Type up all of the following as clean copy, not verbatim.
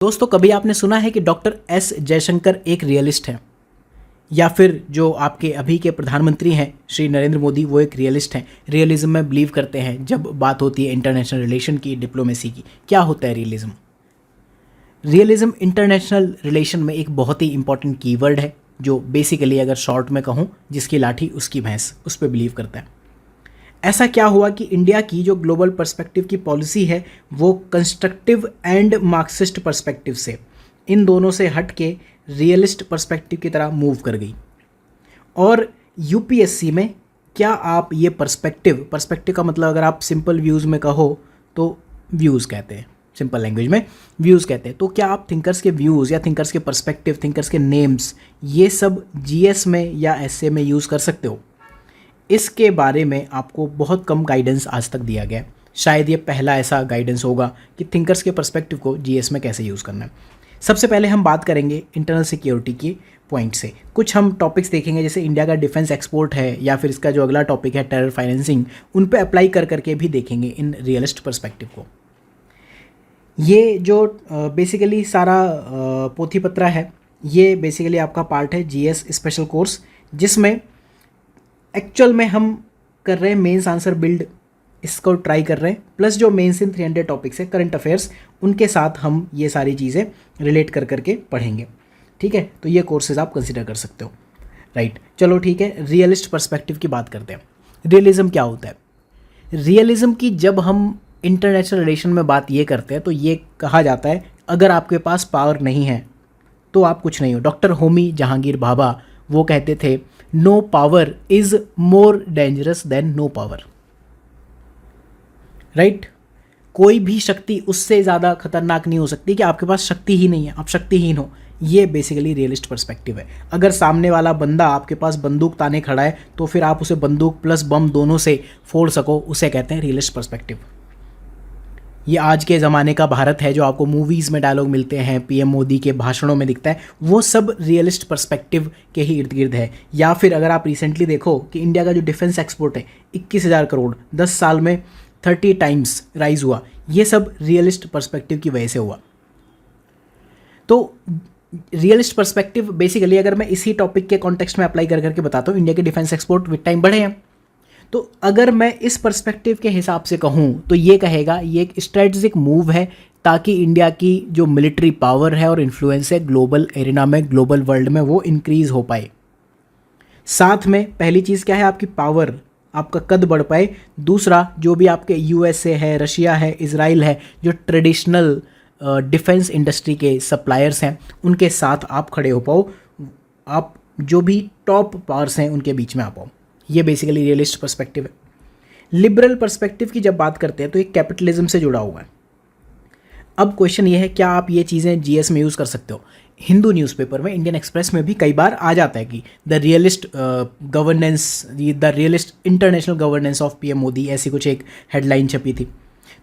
दोस्तों, कभी आपने सुना है कि डॉक्टर एस जयशंकर एक रियलिस्ट हैं, या फिर जो आपके अभी के प्रधानमंत्री हैं श्री नरेंद्र मोदी, वो एक रियलिस्ट हैं, रियलिज्म में बिलीव करते हैं जब बात होती है इंटरनेशनल रिलेशन की, डिप्लोमेसी की। क्या होता है रियलिज्म? रियलिज्म इंटरनेशनल रिलेशन में एक बहुत ही इंपॉर्टेंट कीवर्ड है, जो बेसिकली अगर शॉर्ट में कहूँ, जिसकी लाठी उसकी भैंस, उस पर बिलीव करता है। ऐसा क्या हुआ कि इंडिया की जो ग्लोबल पर्सपेक्टिव की पॉलिसी है वो कंस्ट्रक्टिव एंड मार्क्सिस्ट पर्सपेक्टिव से, इन दोनों से हट के रियलिस्ट पर्सपेक्टिव की तरह मूव कर गई। और यूपीएससी में क्या आप ये पर्सपेक्टिव का मतलब अगर आप सिंपल व्यूज़ में कहो तो व्यूज़ कहते हैं, सिंपल लैंग्वेज में व्यूज़ कहते हैं। तो क्या आप थिंकर्स के व्यूज़ या थिंकर्स के पर्सपेक्टिव, थिंकर्स के नेम्स, ये सब जीएस में या एसए में यूज़ कर सकते हो? इसके बारे में आपको बहुत कम गाइडेंस आज तक दिया गया है। शायद ये पहला ऐसा गाइडेंस होगा कि थिंकर्स के पर्सपेक्टिव को जीएस में कैसे यूज़ करना है। सबसे पहले हम बात करेंगे इंटरनल सिक्योरिटी की पॉइंट से। कुछ हम टॉपिक्स देखेंगे, जैसे इंडिया का डिफेंस एक्सपोर्ट है, या फिर इसका जो अगला टॉपिक है टेरर फाइनेंसिंग, उन पे अप्लाई कर करके भी देखेंगे इन रियलिस्ट पर्सपेक्टिव को। ये जो बेसिकली सारा पोथी पत्रा है, ये बेसिकली आपका पार्ट है जीएस स्पेशल कोर्स, जिसमें एक्चुअल में हम कर रहे हैं मेंस आंसर बिल्ड, इसको ट्राई कर रहे हैं, प्लस जो मेंस इन 300 टॉपिक्स है करंट अफेयर्स, उनके साथ हम ये सारी चीज़ें रिलेट कर करके पढ़ेंगे। ठीक है, तो ये कोर्सेज आप कंसिडर कर सकते हो। राइट, चलो ठीक है, रियलिस्ट पर्सपेक्टिव की बात करते हैं। रियलिज्म क्या होता है? रियलिज्म की जब हम इंटरनेशनल रिलेशन में बात ये करते हैं तो ये कहा जाता है, अगर आपके पास पावर नहीं है तो आप कुछ नहीं हो। डॉक्टर होमी जहांगीर भाभा वो कहते थे, no power is more dangerous than no power. Right, कोई भी शक्ति उससे ज़्यादा खतरनाक नहीं हो सकती कि आपके पास शक्ति ही नहीं है, आप शक्तिहीन हो। ये बेसिकली रियलिस्ट पर्सपेक्टिव है। अगर सामने वाला बंदा आपके पास बंदूक ताने खड़ा है तो फिर आप उसे बंदूक प्लस बम दोनों से फोड़ सको, उसे कहते हैं रियलिस्ट पर्सपेक्टिव। ये आज के ज़माने का भारत है जो आपको मूवीज़ में डायलॉग मिलते हैं, पीएम मोदी के भाषणों में दिखता है, वो सब रियलिस्ट पर्सपेक्टिव के ही इर्द गिर्द है। या फिर अगर आप रिसेंटली देखो कि इंडिया का जो डिफेंस एक्सपोर्ट है 21,000 करोड़ 10 साल में 30 टाइम्स राइज हुआ, ये सब रियलिस्ट पर्सपेक्टिव की वजह से हुआ। तो रियलिस्ट पर्सपेक्टिव बेसिकली अगर मैं इसी टॉपिक के कॉन्टेक्स्ट में अप्लाई कर करके बताता हूँ, इंडिया के डिफेंस एक्सपोर्ट विद टाइम बढ़े हैं, तो अगर मैं इस पर्सपेक्टिव के हिसाब से कहूँ तो ये कहेगा ये एक स्ट्रेटजिक मूव है, ताकि इंडिया की जो मिलिट्री पावर है और इन्फ्लुएंस है ग्लोबल एरिना में, ग्लोबल वर्ल्ड में, वो इंक्रीज़ हो पाए। साथ में पहली चीज़ क्या है, आपकी पावर, आपका कद बढ़ पाए। दूसरा, जो भी आपके यूएसए है, रशिया है, इजराइल है, जो ट्रेडिशनल डिफेंस इंडस्ट्री के सप्लायर्स हैं, उनके साथ आप खड़े हो पाओ, आप जो भी टॉप पावर्स हैं उनके बीच में आ पाओ। ये बेसिकली रियलिस्ट पर्सपेक्टिव है। लिबरल पर्सपेक्टिव की जब बात करते हैं तो ये कैपिटलिज्म से जुड़ा हुआ है। अब क्वेश्चन ये है, क्या आप ये चीज़ें जीएस में यूज़ कर सकते हो? हिंदू न्यूज़पेपर में, इंडियन एक्सप्रेस में भी कई बार आ जाता है कि the realist governance, the realist international governance of PM Modi, ऐसी कुछ एक हेडलाइन छपी थी।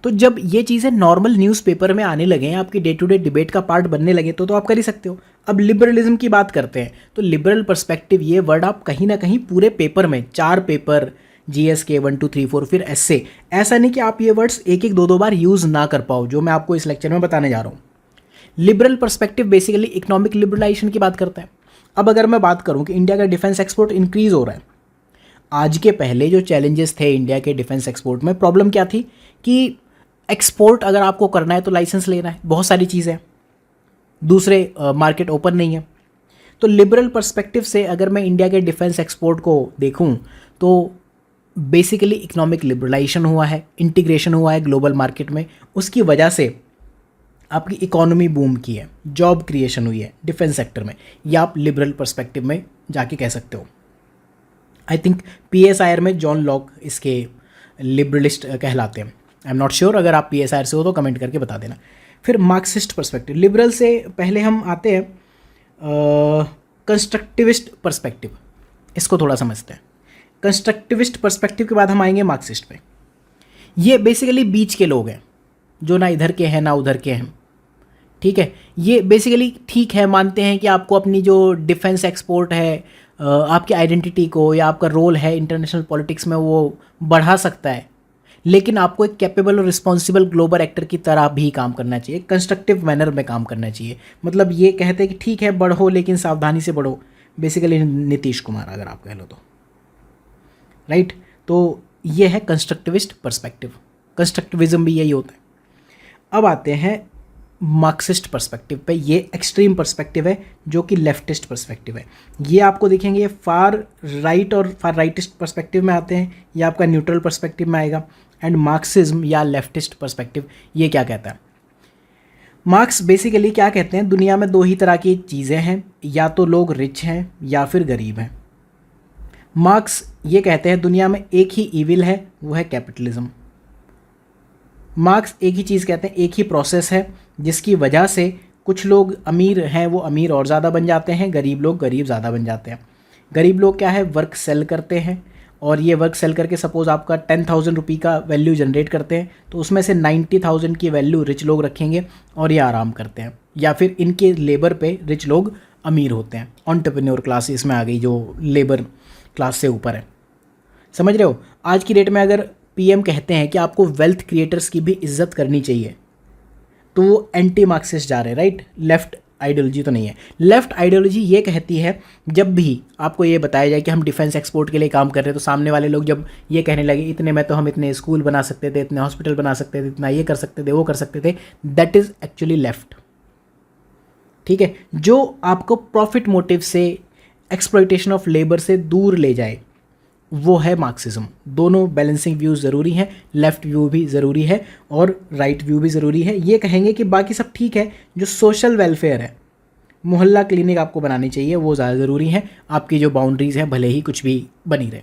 तो जब ये चीज़ें नॉर्मल न्यूज़पेपर में आने लगे, आपकी डे टू डे डिबेट का पार्ट बनने लगे, तो आप कर ही सकते हो। अब लिबरलिज्म की बात करते हैं तो लिबरल पर्सपेक्टिव, ये वर्ड आप कहीं ना कहीं पूरे पेपर में, 4 पेपर जीएस के 1 2 3 4, फिर एसए, ऐसा नहीं कि आप ये वर्ड्स एक एक दो बार यूज़ ना कर पाओ, जो मैं आपको इस लेक्चर में बताने जा रहा हूँ। Liberal perspective basically economic liberalisation की बात करता है। अब अगर मैं बात करूँ कि इंडिया का डिफेंस एक्सपोर्ट इंक्रीज़ हो रहा है, आज के पहले जो चैलेंजेस थे इंडिया के डिफेंस एक्सपोर्ट में, प्रॉब्लम क्या थी कि एक्सपोर्ट अगर आपको करना है तो लाइसेंस लेना है, बहुत सारी चीज़ें, दूसरे मार्केट ओपन नहीं है। तो लिबरल पर्सपेक्टिव से अगर मैं इंडिया के डिफेंस एक्सपोर्ट को देखूं तो बेसिकली इकोनॉमिक लिबरलाइजेशन हुआ है, इंटीग्रेशन हुआ है ग्लोबल मार्केट में, उसकी वजह से आपकी इकोनॉमी बूम की है, जॉब क्रिएशन हुई है डिफेंस सेक्टर में। या आप लिबरल पर्सपेक्टिव में जाके कह सकते हो। आई थिंक पीएसआईआर में जॉन लॉक इसके लिबरलिस्ट कहलाते हैं। आई एम नॉट श्योर, अगर आप पीएसआईआर से हो तो कमेंट करके बता देना। फिर मार्क्सिस्ट पर्सपेक्टिव, लिबरल से पहले हम आते हैं कंस्ट्रक्टिविस्ट पर्सपेक्टिव, इसको थोड़ा समझते हैं। कंस्ट्रक्टिविस्ट पर्सपेक्टिव के बाद हम आएंगे मार्क्सिस्ट पे। ये बेसिकली बीच के लोग हैं, जो ना इधर के हैं ना उधर के हैं। ठीक है, ये बेसिकली ठीक है, मानते हैं कि आपको अपनी जो डिफेंस एक्सपोर्ट है, आपकी आइडेंटिटी को या आपका रोल है इंटरनेशनल पॉलिटिक्स में, वो बढ़ा सकता है, लेकिन आपको एक कैपेबल और रिस्पॉन्सिबल ग्लोबल एक्टर की तरह भी काम करना चाहिए, कंस्ट्रक्टिव मैनर में काम करना चाहिए। मतलब ये कहते हैं कि ठीक है बढ़ो लेकिन सावधानी से बढ़ो, बेसिकली नीतीश कुमार अगर आप कह लो तो, राइट। तो ये है कंस्ट्रक्टिविस्ट पर्सपेक्टिव, कंस्ट्रक्टिविज्म भी यही होता है। अब आते हैं मार्क्सिस्ट पर्सपेक्टिव पे। ये एक्सट्रीम पर्सपेक्टिव है जो कि लेफ्टिस्ट पर्सपेक्टिव है। ये आपको देखेंगे ये फार राइट और फार राइटिस्ट पर्सपेक्टिव में आते हैं, ये आपका न्यूट्रल पर्सपेक्टिव में आएगा। एंड मार्क्सिज्म या लेफ्टिस्ट पर्सपेक्टिव ये क्या कहता है? मार्क्स बेसिकली क्या कहते हैं, दुनिया में दो ही तरह की चीज़ें हैं, या तो लोग रिच हैं या फिर गरीब हैं। मार्क्स ये कहते हैं दुनिया में एक ही ईविल है, वो है कैपिटलिज्म। मार्क्स एक ही चीज़ कहते हैं, एक ही प्रोसेस है जिसकी वजह से कुछ लोग अमीर हैं वो अमीर और ज़्यादा बन जाते हैं, गरीब लोग गरीब ज़्यादा बन जाते हैं। गरीब लोग क्या है, वर्क सेल करते हैं, और ये वर्क सेल करके सपोज़ आपका 10,000 रुपये का वैल्यू जनरेट करते हैं, तो उसमें से 90,000 की वैल्यू रिच लोग रखेंगे और ये आराम करते हैं, या फिर इनके लेबर पे रिच लोग अमीर होते हैं। एंटरप्रेन्योर क्लास इसमें आ गई जो लेबर क्लास से ऊपर है। समझ रहे हो? आज की डेट में अगर पीएम कहते हैं कि आपको वेल्थ क्रिएटर्स की भी इज्जत करनी चाहिए, तो वो एंटी मार्क्सिस्ट जा रहे हैं, राइट। लेफ्ट आइडियोलॉजी तो नहीं है। लेफ्ट आइडियोलॉजी ये कहती है जब भी आपको ये बताया जाए कि हम डिफेंस एक्सपोर्ट के लिए काम कर रहे हैं, तो सामने वाले लोग जब ये कहने लगे इतने में तो हम इतने स्कूल बना सकते थे, इतने हॉस्पिटल बना सकते थे, इतना ये कर सकते थे, वो कर सकते थे, दैट इज़ एक्चुअली लेफ्ट। ठीक है, जो आपको प्रॉफिट मोटिव से, एक्सप्लॉइटेशन ऑफ लेबर से दूर ले जाए, वो है मार्क्सिज्म। दोनों बैलेंसिंग व्यूज़ ज़रूरी हैं, लेफ़्ट व्यू भी ज़रूरी है और राइट व्यू भी ज़रूरी है। ये कहेंगे कि बाकी सब ठीक है, जो सोशल वेलफेयर है, मोहल्ला क्लिनिक आपको बनानी चाहिए, वो ज़्यादा ज़रूरी है, आपकी जो बाउंड्रीज़ हैं भले ही कुछ भी बनी रहे।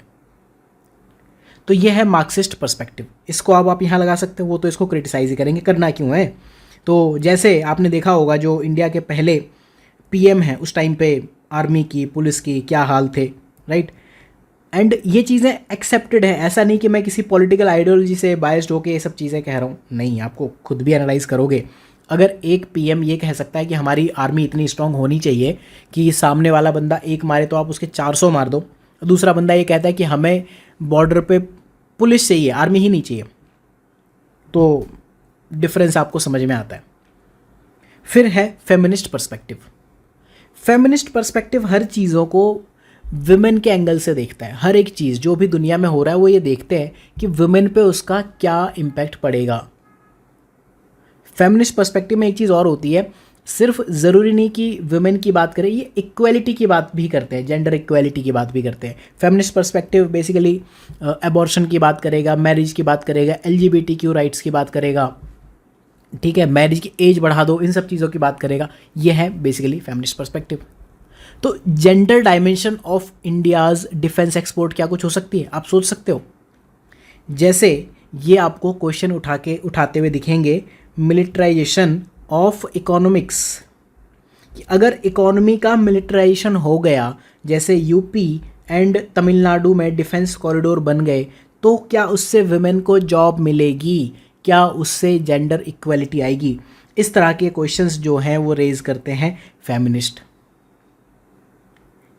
तो ये है मार्क्सिस्ट पर्सपेक्टिव। इसको आप यहाँ लगा सकते हो, वो तो इसको क्रिटिसाइज ही करेंगे, करना क्यों है। तो जैसे आपने देखा होगा जो इंडिया के पहले पीएम हैं, उस टाइम पे आर्मी की, पुलिस की क्या हाल थे, राइट। एंड ये चीज़ें एक्सेप्टेड है, ऐसा नहीं कि मैं किसी पॉलिटिकल आइडियोलॉजी से बायस्ड होकर ये सब चीज़ें कह रहा हूँ, नहीं। आपको खुद भी एनालाइज करोगे, अगर एक पीएम ये कह सकता है कि हमारी आर्मी इतनी स्ट्रांग होनी चाहिए कि सामने वाला बंदा एक मारे तो आप उसके 400 मार दो, दूसरा बंदा ये कहता है कि हमें बॉर्डर पे पुलिस चाहिए, आर्मी ही नहीं चाहिए, तो डिफरेंस आपको समझ में आता है। फिर है फेमिनिस्ट पर्सपेक्टिव। फेमिनिस्ट पर्सपेक्टिव हर चीज़ों को विमेन के एंगल से देखता है। हर एक चीज़ जो भी दुनिया में हो रहा है वो ये देखते हैं कि विमेन पे उसका क्या इम्पैक्ट पड़ेगा। फेमिनिस्ट पर्सपेक्टिव में एक चीज़ और होती है, सिर्फ ज़रूरी नहीं कि विमेन की बात करें, ये इक्वेलिटी की बात भी करते हैं, जेंडर इक्वेलिटी की बात भी करते हैं। फेमिनिस्ट पर्सपेक्टिव बेसिकली एबॉर्शन की बात करेगा, मैरिज की बात करेगा, LGBTQ राइट्स की बात करेगा, ठीक है, मैरिज की एज बढ़ा दो, इन सब चीज़ों की बात करेगा। ये है बेसिकली फेमिनिस्ट पर्सपेक्टिव। तो gender dimension of India's defence export क्या कुछ हो सकती है, आप सोच सकते हो। जैसे ये आपको क्वेश्चन उठाते हुए दिखेंगे, मिलिट्राइजेशन ऑफ इकोनॉमिक्स। अगर इकोनॉमी का मिलिट्राइजेशन हो गया, जैसे यूपी एंड तमिलनाडु में डिफेंस कॉरिडोर बन गए, तो क्या उससे विमेन को जॉब मिलेगी, क्या उससे जेंडर इक्वलिटी आएगी? इस तरह के क्वेश्चंस जो हैं वो रेज करते हैं फेमिनिस्ट।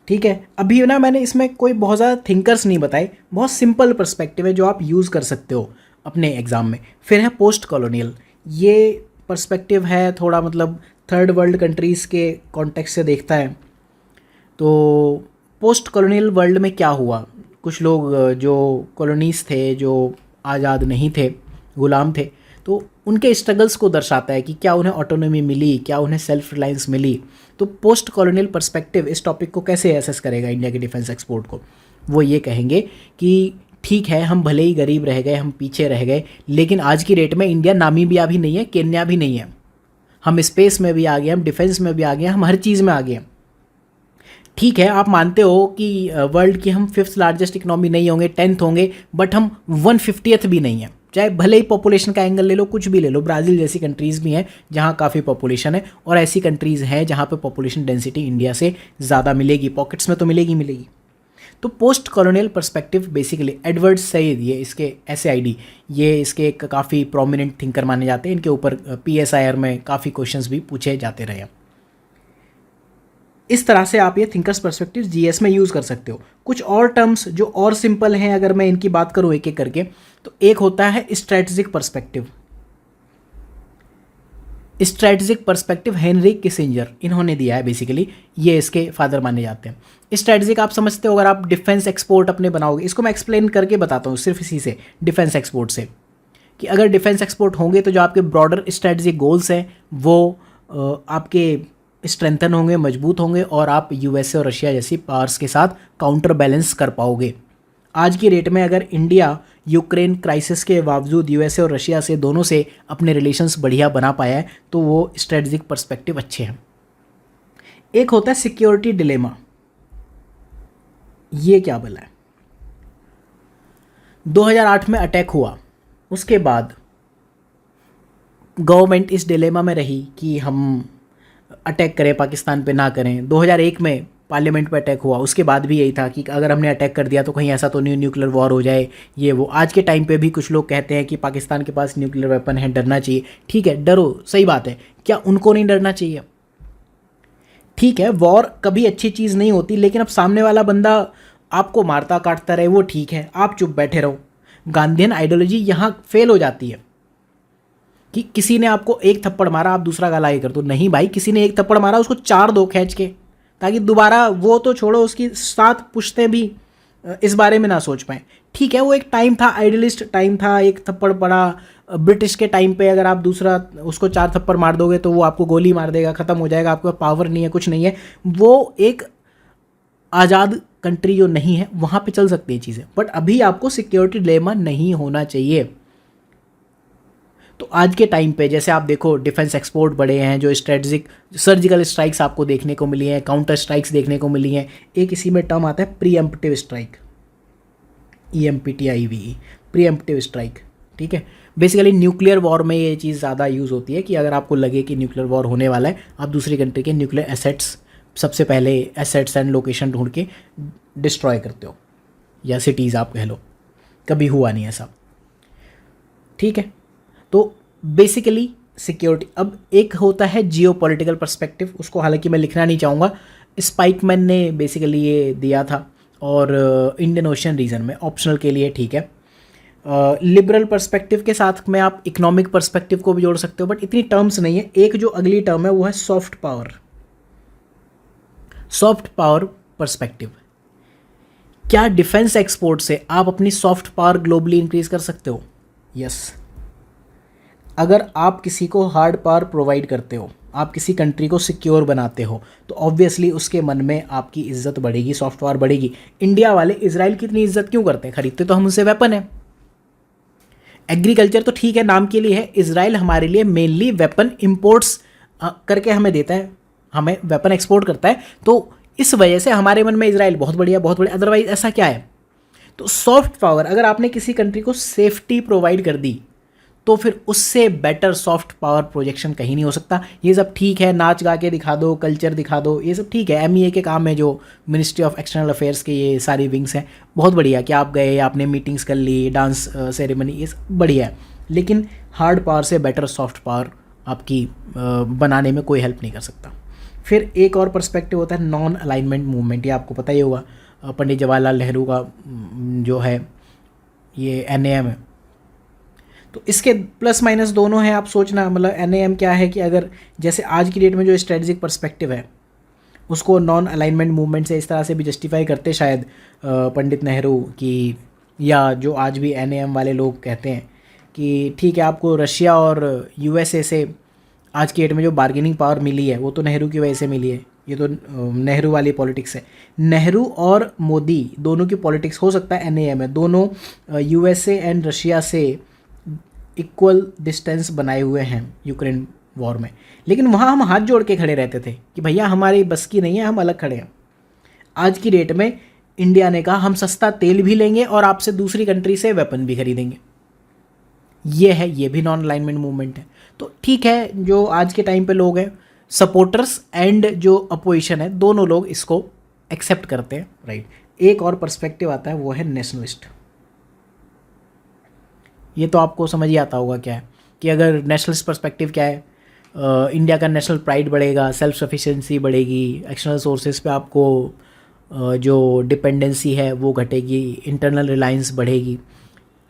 ठीक है, अभी ना मैंने इसमें कोई बहुत ज़्यादा थिंकर्स नहीं बताए, बहुत सिंपल पर्सपेक्टिव है जो आप यूज़ कर सकते हो अपने एग्ज़ाम में। फिर है पोस्ट कॉलोनियल। ये पर्सपेक्टिव है थोड़ा मतलब थर्ड वर्ल्ड कंट्रीज़ के कॉन्टेक्स्ट से देखता है। तो पोस्ट कॉलोनियल वर्ल्ड में क्या हुआ, कुछ लोग जो कॉलोनीज़ थे, जो आज़ाद नहीं थे, गुलाम थे, तो उनके स्ट्रगल्स को दर्शाता है कि क्या उन्हें ऑटोनॉमी मिली, क्या उन्हें सेल्फ रिलायंस मिली। तो पोस्ट कॉलोनियल पर्सपेक्टिव इस टॉपिक को कैसे एसेस करेगा इंडिया के डिफेंस एक्सपोर्ट को? वो ये कहेंगे कि ठीक है, हम भले ही गरीब रह गए, हम पीछे रह गए, लेकिन आज की डेट में इंडिया नामीबिया भी नहीं है, केन्या भी नहीं है, हम स्पेस में भी आ गए, हम डिफेंस में भी आ गए, हम हर चीज़ में आ गए। ठीक है, आप मानते हो कि वर्ल्ड की हम 5th लार्जेस्ट इकोनॉमी नहीं होंगे, 10th होंगे, बट हम 150th भी नहीं है। चाहे भले ही पॉपुलेशन का एंगल ले लो, कुछ भी ले लो, ब्राज़ील जैसी कंट्रीज़ भी हैं जहाँ काफ़ी पॉपुलेशन है, और ऐसी कंट्रीज़ हैं जहाँ पे पॉपुलेशन डेंसिटी इंडिया से ज़्यादा मिलेगी, पॉकेट्स में तो मिलेगी। तो post colonial perspective basically Edward Said, ये इसके SAID, ये इसके एक काफ़ी प्रोमिनेंट थिंकर माने जाते हैं। इनके ऊपर PSIR में काफ़ी क्वेश्चंस भी पूछे जाते रहे। इस तरह से आप ये थिंकर्स पर्सपेक्टिव जीएस में यूज़ कर सकते हो। कुछ और टर्म्स जो और सिंपल हैं, अगर मैं इनकी बात करूँ एक एक करके, तो एक होता है strategic perspective. Strategic perspective Henry Kissinger इन्होंने दिया है, बेसिकली ये इसके फादर माने जाते हैं। स्ट्रेटेजिक आप समझते हो, अगर आप डिफेंस एक्सपोर्ट अपने बनाओगे, इसको मैं एक्सप्लेन करके बताता हूँ सिर्फ इसी से, डिफेंस एक्सपोर्ट से, कि अगर डिफेंस एक्सपोर्ट होंगे तो जो आपके ब्रॉडर स्ट्रेटेजिक गोल्स हैं वो आपके स्ट्रेंथन होंगे, मजबूत होंगे, और आप यूएसए और रशिया जैसी पावर्स के साथ काउंटर बैलेंस कर पाओगे। आज की डेट में अगर इंडिया यूक्रेन क्राइसिस के बावजूद यूएसए और रशिया से, दोनों से अपने रिलेशंस बढ़िया बना पाया है, तो वो स्ट्रेटेजिक पर्सपेक्टिव अच्छे हैं। एक होता है सिक्योरिटी डिलेमा। ये क्या बोला है? 2008 में अटैक हुआ, उसके बाद गवर्नमेंट इस डिलेमा में रही कि हम अटैक करें पाकिस्तान पे ना करें। 2001 में पार्लियामेंट पे अटैक हुआ, उसके बाद भी यही था कि अगर हमने अटैक कर दिया तो कहीं ऐसा तो नहीं न्यूक्लियर वॉर हो जाए, ये वो। आज के टाइम पे भी कुछ लोग कहते हैं कि पाकिस्तान के पास न्यूक्लियर वेपन है, डरना चाहिए। ठीक है, डरो, सही बात है, क्या उनको नहीं डरना चाहिए? ठीक है, वॉर कभी अच्छी चीज़ नहीं होती, लेकिन अब सामने वाला बंदा आपको मारता काटता रहे, वो ठीक है, आप चुप बैठे रहो। गांधीयन आइडियोलॉजी यहाँ फेल हो जाती है कि किसी ने आपको एक थप्पड़ मारा, आप दूसरा गाला ये कर दो। नहीं भाई, किसी ने एक थप्पड़ मारा, उसको 4 दो खींच के, ताकि दोबारा, वो तो छोड़ो, उसकी 7 पुश्तें भी इस बारे में ना सोच पाएँ। ठीक है, वो एक टाइम था, आइडियलिस्ट टाइम था, एक थप्पड़ पड़ा। ब्रिटिश के टाइम पे अगर आप दूसरा उसको 4 थप्पड़ मार दोगे तो वो आपको गोली मार देगा, ख़त्म हो जाएगा, आपके पास पावर नहीं है, कुछ नहीं है। वो एक आज़ाद कंट्री जो नहीं है, वहाँ पे चल सकती है चीज़ें, बट अभी आपको सिक्योरिटी डिलेमा नहीं होना चाहिए। तो आज के टाइम पे जैसे आप देखो, डिफेंस एक्सपोर्ट बढ़े हैं, जो स्ट्रेटजिक सर्जिकल स्ट्राइक्स आपको देखने को मिली हैं, काउंटर स्ट्राइक्स देखने को मिली हैं। एक इसी में टर्म आता है pre-emptive strike, EMPTIVE, pre-emptive strike. ठीक है, बेसिकली न्यूक्लियर वॉर में ये चीज़ ज़्यादा यूज़ होती है कि अगर आपको लगे कि न्यूक्लियर वॉर होने वाला है, आप दूसरी कंट्री के न्यूक्लियर एसेट्स, सबसे पहले एसेट्स एंड लोकेशन ढूंढ के डिस्ट्रॉय करते हो, या सिटीज़ आप कह लो। कभी हुआ नहीं ऐसा। ठीक है, तो बेसिकली सिक्योरिटी। अब एक होता है जियो पॉलिटिकल परस्पेक्टिव, उसको हालांकि मैं लिखना नहीं चाहूँगा, स्पाइकमैन ने बेसिकली ये दिया था, और इंडियन ओशन रीजन में ऑप्शनल के लिए ठीक है। लिबरल पर्सपेक्टिव के साथ में आप इकोनॉमिक पर्सपेक्टिव को भी जोड़ सकते हो, बट इतनी टर्म्स नहीं है। एक जो अगली टर्म है वो है soft power. Soft power perspective, क्या डिफेंस एक्सपोर्ट से आप अपनी सॉफ्ट पावर ग्लोबली इंक्रीज कर सकते हो? यस। अगर आप किसी को हार्ड पावर प्रोवाइड करते हो, आप किसी कंट्री को सिक्योर बनाते हो, तो ऑब्वियसली उसके मन में आपकी इज्जत बढ़ेगी, सॉफ्ट पावर बढ़ेगी। इंडिया वाले इजराइल की इतनी इज्जत क्यों करते हैं? खरीदते तो हम उनसे वेपन है। एग्रीकल्चर तो ठीक है, नाम के लिए है। इजराइल हमारे लिए मेनली वेपन इंपोर्ट्स करके हमें देता है, हमें वेपन एक्सपोर्ट करता है, तो इस वजह से हमारे मन में इजराइल बहुत बढ़िया, बहुत बढ़िया। अदरवाइज ऐसा क्या है? तो सॉफ्ट पावर, अगर आपने किसी कंट्री को सेफ्टी प्रोवाइड कर दी, तो फिर उससे बेटर सॉफ्ट पावर प्रोजेक्शन कहीं नहीं हो सकता। ये सब ठीक है, नाच गा के दिखा दो, कल्चर दिखा दो, ये सब ठीक है, MEA के काम है, जो मिनिस्ट्री ऑफ एक्सटर्नल अफेयर्स के ये सारी विंग्स हैं, बहुत बढ़िया कि आप गए, आपने मीटिंग्स कर ली, डांस सेरेमनी, ये सब बढ़िया है। लेकिन हार्ड पावर से बेटर सॉफ्ट पावर आपकी बनाने में कोई हेल्प नहीं कर सकता। फिर एक और पर्सपेक्टिव होता है नॉन अलाइनमेंट मूवमेंट। ये आपको पता ही होगा, पंडित जवाहरलाल नेहरू का जो है ये NAM है। तो इसके प्लस माइनस दोनों हैं, आप सोचना। मतलब NAM क्या है कि अगर जैसे आज की डेट में जो स्ट्रेटजिक पर्सपेक्टिव है, उसको नॉन अलाइनमेंट मूवमेंट से इस तरह से भी जस्टिफाई करते शायद पंडित नेहरू की, या जो आज भी NAM वाले लोग कहते हैं कि ठीक है, आपको रशिया और USA से आज की डेट में जो बार्गेनिंग पावर मिली है, वो तो नेहरू की वजह से मिली है। ये तो नेहरू वाली पॉलिटिक्स है। नेहरू और मोदी दोनों की पॉलिटिक्स, हो सकता है NAM है, दोनों USA एंड रशिया से इक्वल डिस्टेंस बनाए हुए हैं यूक्रेन वॉर में, लेकिन वहाँ हम हाथ जोड़ के खड़े रहते थे कि भैया हमारी बस की नहीं है, हम अलग खड़े हैं। आज की डेट में इंडिया ने कहा हम सस्ता तेल भी लेंगे और आपसे दूसरी कंट्री से वेपन भी खरीदेंगे। ये है, ये भी नॉन अलाइनमेंट मूवमेंट है। तो ठीक है, जो आज के टाइम पे लोग हैं सपोर्टर्स एंड जो अपोजिशन है, दोनों लोग इसको एक्सेप्ट करते हैं, राइट। एक और पर्सपेक्टिव आता है, वो है नेशनलिस्ट। ये तो आपको समझ ही आता होगा क्या है, कि अगर नेशनलिस्ट पर्सपेक्टिव क्या है, इंडिया का नेशनल प्राइड बढ़ेगा, सेल्फ सफिशिएंसी बढ़ेगी, एक्सटर्नल सोर्सेज पे आपको जो डिपेंडेंसी है वो घटेगी, इंटरनल रिलायंस बढ़ेगी।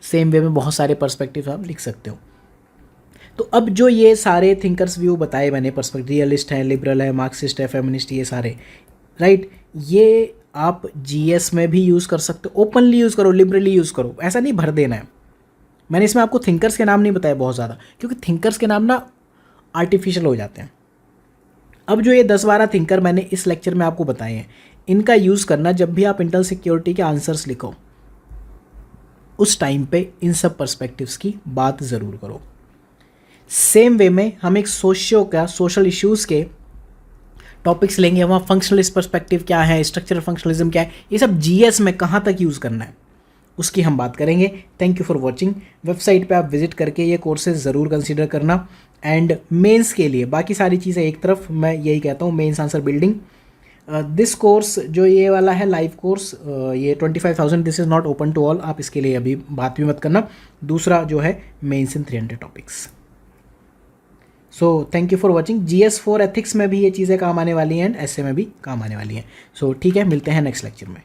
सेम वे में बहुत सारे पर्सपेक्टिव आप लिख सकते हो। तो अब जो ये सारे थिंकर्स व्यू बताए मैंने, पर्सपेक्टिव रियलिस्ट है, लिबरल है, मार्क्सिस्ट है, फेमिनिस्ट, ये सारे राइट, ये आप जीएस में भी यूज़ कर सकते हो, ओपनली यूज़ करो, लिबरली यूज़ करो, ऐसा नहीं भर देना है। मैंने इसमें आपको थिंकर्स के नाम नहीं बताया बहुत ज़्यादा, क्योंकि थिंकर्स के नाम ना आर्टिफिशियल हो जाते हैं। अब जो ये 10-12 थिंकर मैंने इस लेक्चर में आपको बताए हैं, इनका यूज़ करना जब भी आप इंटरनल सिक्योरिटी के आंसर्स लिखो, उस टाइम पे इन सब पर्सपेक्टिव्स की बात ज़रूर करो। सेम वे में हम एक सोशल इश्यूज़ के टॉपिक्स लेंगे, वहाँ फंक्शनलिस्ट पर्सपेक्टिव क्या है, स्ट्रक्चरल फंक्शनलिज्म क्या है, ये सब जीएस में कहाँ तक यूज़ करना है उसकी हम बात करेंगे। Thank you for watching. Website पे आप विजिट करके ये कोर्सेज ज़रूर कंसीडर करना। एंड मेंस के लिए बाकी सारी चीज़ें एक तरफ, मैं यही कहता हूँ, mains answer building this course जो ये वाला है लाइव कोर्स, ये 25,000, this is not open to all, आप इसके लिए अभी बात भी मत करना। दूसरा जो है mains in 300 topics. So thank you for watching. GS4 ethics में भी ये चीज़ें काम आने वाली हैं एंड ऐसे में भी काम आने वाली हैं। सो ठीक है, मिलते हैं नेक्स्ट लेक्चर में।